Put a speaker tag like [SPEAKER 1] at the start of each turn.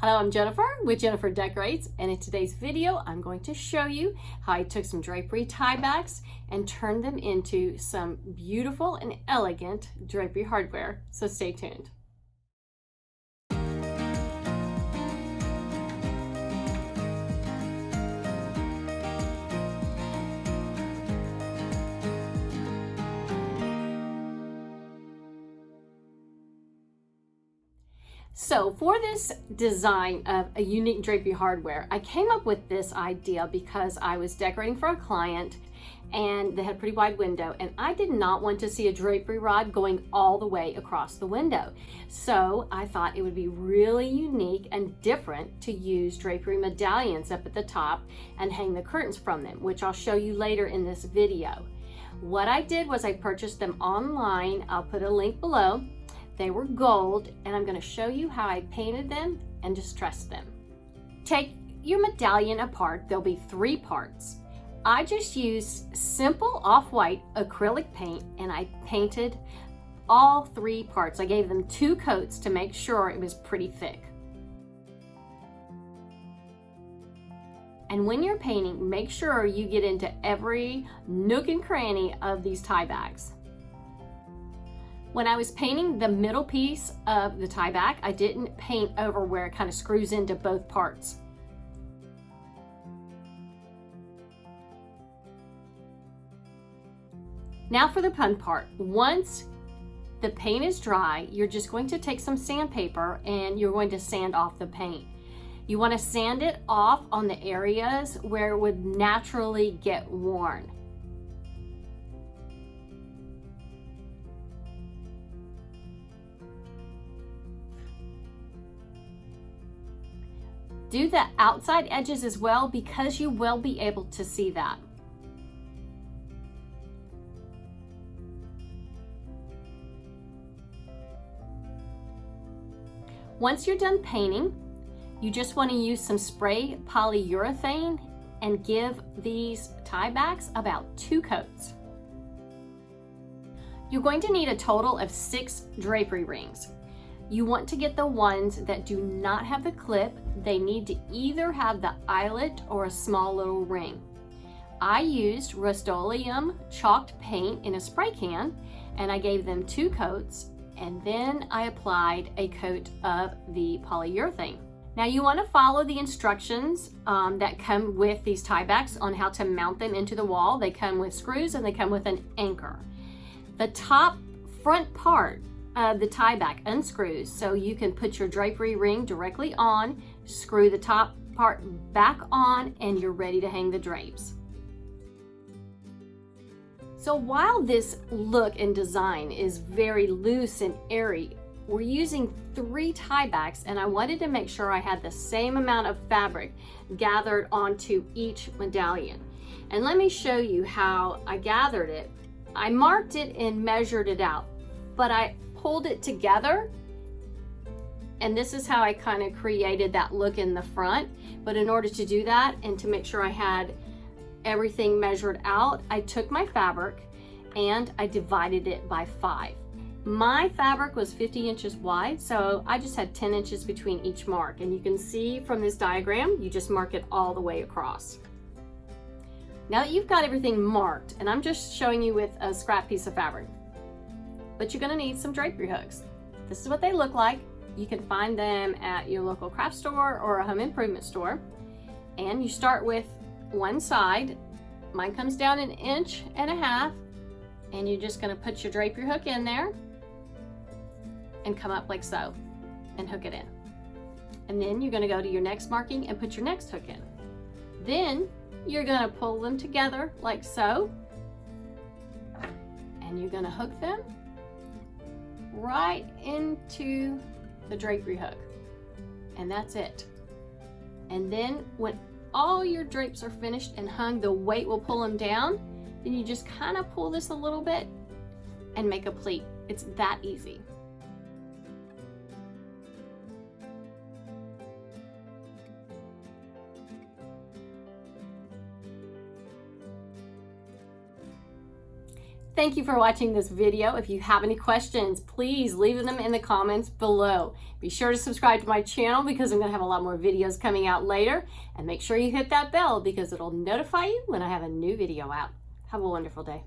[SPEAKER 1] Hello, I'm Jennifer with Jennifer Decorates, and in today's video I'm going to show you how I took some drapery tiebacks and turned them into some beautiful and elegant drapery hardware, so stay tuned. So for this design of a unique drapery hardware, I came up with this idea because I was decorating for a client and they had a pretty wide window, and I did not want to see a drapery rod going all the way across the window. So I thought it would be really unique and different to use drapery medallions up at the top and hang the curtains from them, which I'll show you later in this video. What I did was I purchased them online. I'll put a link below. They were gold, and I'm going to show you how I painted them and distressed them. Take your medallion apart. There'll be 3 parts. I just used simple off-white acrylic paint, and I painted all 3 parts. I gave them 2 coats to make sure it was pretty thick. And when you're painting, make sure you get into every nook and cranny of these tiebacks. When I was painting the middle piece of the tieback, I didn't paint over where it kind of screws into both parts. Now for the fun part. Once the paint is dry, you're just going to take some sandpaper and you're going to sand off the paint. You want to sand it off on the areas where it would naturally get worn. Do the outside edges as well, because you will be able to see that. Once you're done painting, you just want to use some spray polyurethane and give these tiebacks about 2 coats. You're going to need a total of 6 drapery rings. You want to get the ones that do not have the clip. They need to either have the eyelet or a small little ring. I used Rust-Oleum chalked paint in a spray can, and I gave them 2 coats, and then I applied a coat of the polyurethane. Now you want to follow the instructions that come with these tiebacks on how to mount them into the wall. They come with screws and they come with an anchor. The top front part of the tieback unscrews, so you can put your drapery ring directly on, screw the top part back on, and you're ready to hang the drapes. So while this look and design is very loose and airy, we're using 3 tiebacks, and I wanted to make sure I had the same amount of fabric gathered onto each medallion. And let me show you how I gathered it. I marked it and measured it out, but I pulled it together, and this is how I kind of created that look in the front. But in order to do that and to make sure I had everything measured out, I took my fabric and I divided it by 5. My fabric was 50 inches wide, so I just had 10 inches between each mark, and you can see from this diagram, you just mark it all the way across. Now that you've got everything marked, and I'm just showing you with a scrap piece of fabric, but you're going to need some drapery hooks. This is what they look like. You can find them at your local craft store or a home improvement store. And you start with one side. Mine comes down 1.5 inches, and you're just going to put your drapery hook in there and come up like so and hook it in. And then you're going to go to your next marking and put your next hook in. Then you're going to pull them together like so, and you're going to hook them right into the drapery hook, and that's it. And then when all your drapes are finished and hung, the weight will pull them down. Then you just kind of pull this a little bit and make a pleat. It's that easy. Thank you for watching this video. If you have any questions, please leave them in the comments below. Be sure to subscribe to my channel because I'm going to have a lot more videos coming out later. And make sure you hit that bell because it'll notify you when I have a new video out. Have a wonderful day.